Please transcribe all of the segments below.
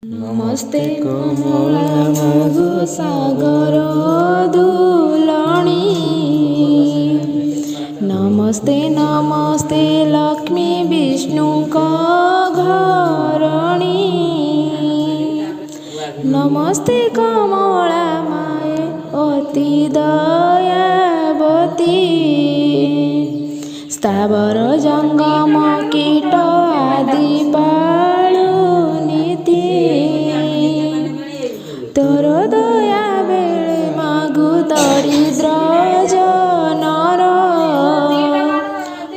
नमस्ते कमला मधु सागर दुलणी। नमस्ते नमस्ते लक्ष्मी विष्णु का घरणी। नमस्ते कमला माए अति दयावती। स्थावर जंगम कीट आदि पालु नीति। तोर दया बेले मागु दरिद्र जनर।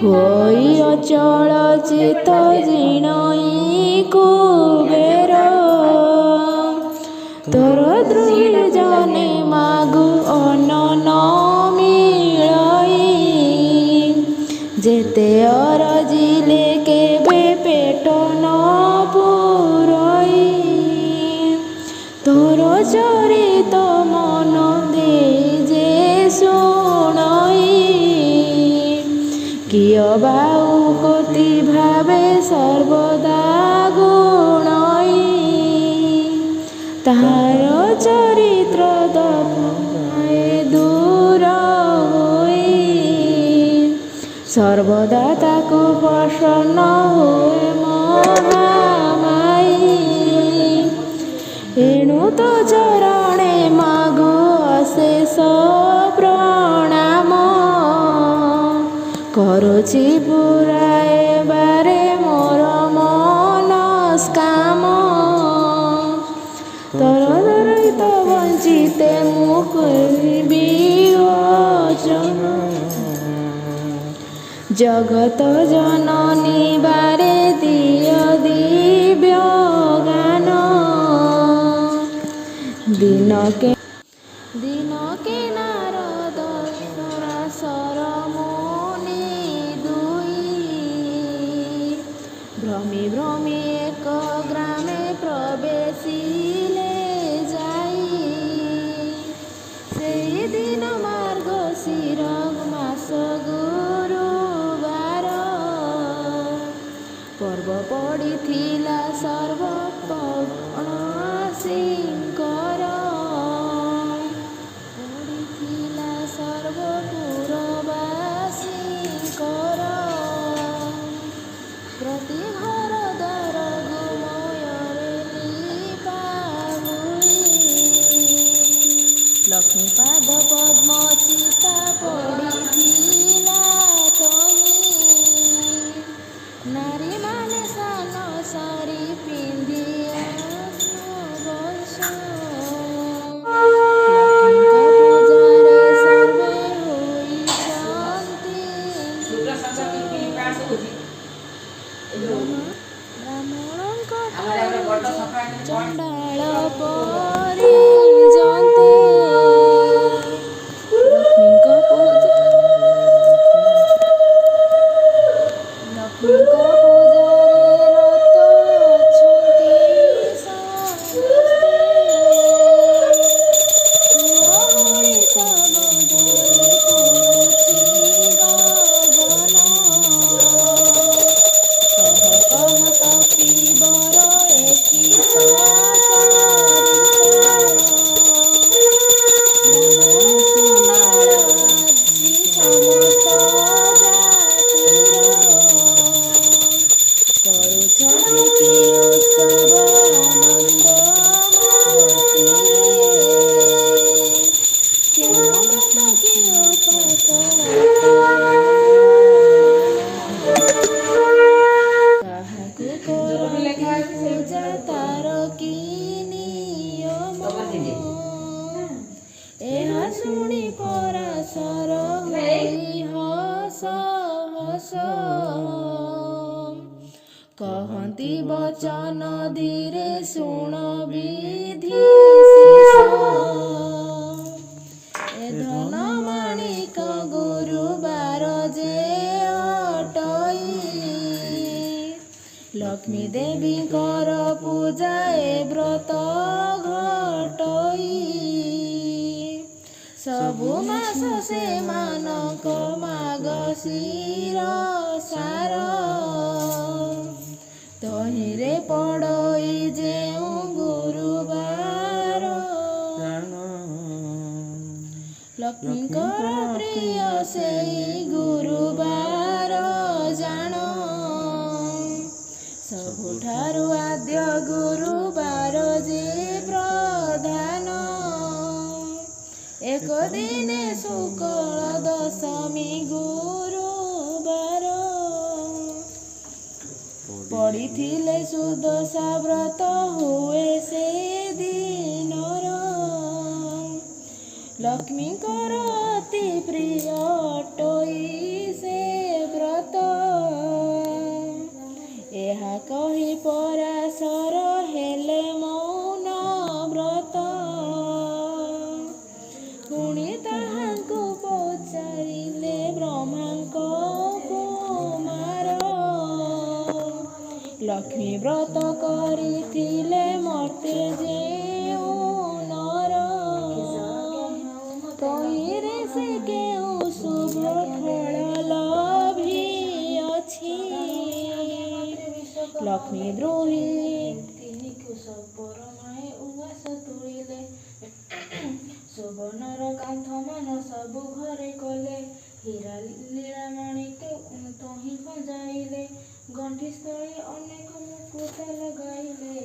होई अचल चित जिणई कुबेर। तोर द्रोही जने मागु अनन मिलई। जेते अरजिले केबे पेट न पुरई। तोर चरित मन दे जे शुणई। किय बाऊ कोति भावे सर्वदा गुणई। तार चरित्र दपाए दूर होई। सर्वदा ताकु प्रसन्न होए महामाई। एणु तो चरणे मागु अशेष प्रणाम। करुछि पुराए बारे मोर मनस्काम। तोर दरित वंचिते मुकुबी वचन। जगत जननी बारे दिय दिव्य गान। दिन के नारद पराशर मुनि दुई। भ्रमी भ्रमी एक ग्रामे प्रवेशिले जाई। सेई दिन मार्गशीर मास गुरुवार। पर्व पड़िथिला सर्वपण सिंकर। पड़िथिला सर्वपुरवासिंकर। प्रति घर द्वार गुमୟରେ लीपा हुई। लक्ष्मी पाद पद्म चिता पड़िथिला तनी। नारी माने सान सारी पिंधि आत्मवश। लक्ष्मीका पूजारे सर्वे होइछन्ति। ब्राह्मणଙ୍କ ଚଣ୍ଡାଳ ପରିଜନ୍ତେ। ଲକ୍ଷ୍ମୀଙ୍କ ପୂଜାରେ ରତ ଅଛନ୍ତି ସମସ୍ତେ। ପୁଅଭଳି ଶବଦରେ ପୁରୁଛି ଗଗନ। କହ କହ କପିବର ଏକି ସଚରିତ। ବ୍ରାହ୍ମଣ ଚଣ୍ଡାଳ ଆଜି ସମସ୍ତ ଜାତିର। କରୁଛନ୍ତି କି ଉତ୍ସବ ଆନନ୍ଦ ମତିରେ। କେଉଁ ବ୍ରତ କି ଉପାସ କାହାକୁ କରନ୍ତି ପୂଜା ତାର କି ନିୟମ। ଏହା ଶୁଣି ପରାଶର ହୋଇ ହସ ହସ। କହନ୍ତି ବଚନ ଧୀରେ ଶୁଣ ବିଧି ଶେଷ। ଏ ଧନ ମାଣିକ ଗୁରୁବାର ଯେ ଅଟଇ। ଲକ୍ଷ୍ମୀ ଦେବୀଙ୍କର ପୂଜା ଏ ବ୍ରତ ଘଟଇ। ସବୁ ମାସ ସେମାନଙ୍କ ମାର୍ଗଶିର ସାର। ତହିଁରେ ପଡ଼ଇ ଯେଉଁ ଲକ୍ଷ୍ମୀଙ୍କର ପ୍ରିୟ ସେଇ ଗୁରୁବାର ଜାଣ ସବୁଠାରୁ ଆଦ୍ୟ ଗୁରୁବାର ଯେ ପ୍ରଧାନ ଏକ ଦିନେ ଶୁକ୍ଳ ଦଶମୀ ଗୁରୁବାର ପଡ଼ିଥିଲେ ସୁଦଶା ବ୍ରତ ହୁଏ ସେ ଦିନର ଲକ୍ଷ୍ମୀଙ୍କର ଅତି ପ୍ରିୟ ଅଟଇ ସେ ବ୍ରତ ଏହା କହି ପରାଶର ହେଲେ ମୌନ ବ୍ରତ ପୁଣି ତାହାଙ୍କୁ ପଚାରିଲେ ବ୍ରହ୍ମାଙ୍କ କୁମାର ଲକ୍ଷ୍ମୀ ବ୍ରତ କରିଥିଲେ ମର୍ତ୍ତେ ଯେଉଁ ନର ତହିଁରେ ସେ କେଉଁ ଶୁଭ ଫଳ ଲଭିଅଛି ଲକ୍ଷ୍ମୀ ଦ୍ରୋହୀ ତିନିକୁ ସପର ମାଏ ଉଆସ ତୁଳିଲେ ସୁବର୍ଣ୍ଣର କାନ୍ଥମାନ ସବୁ ଘରେ କଲେ ହୀରା ଲୀଳା ମାଣିକ ତହିଁ ସଜାଇଲେ ଗଣ୍ଠିସ୍ଥଳୀ ଅନେକ ମୁକୁଟ ଲଗାଇଲେ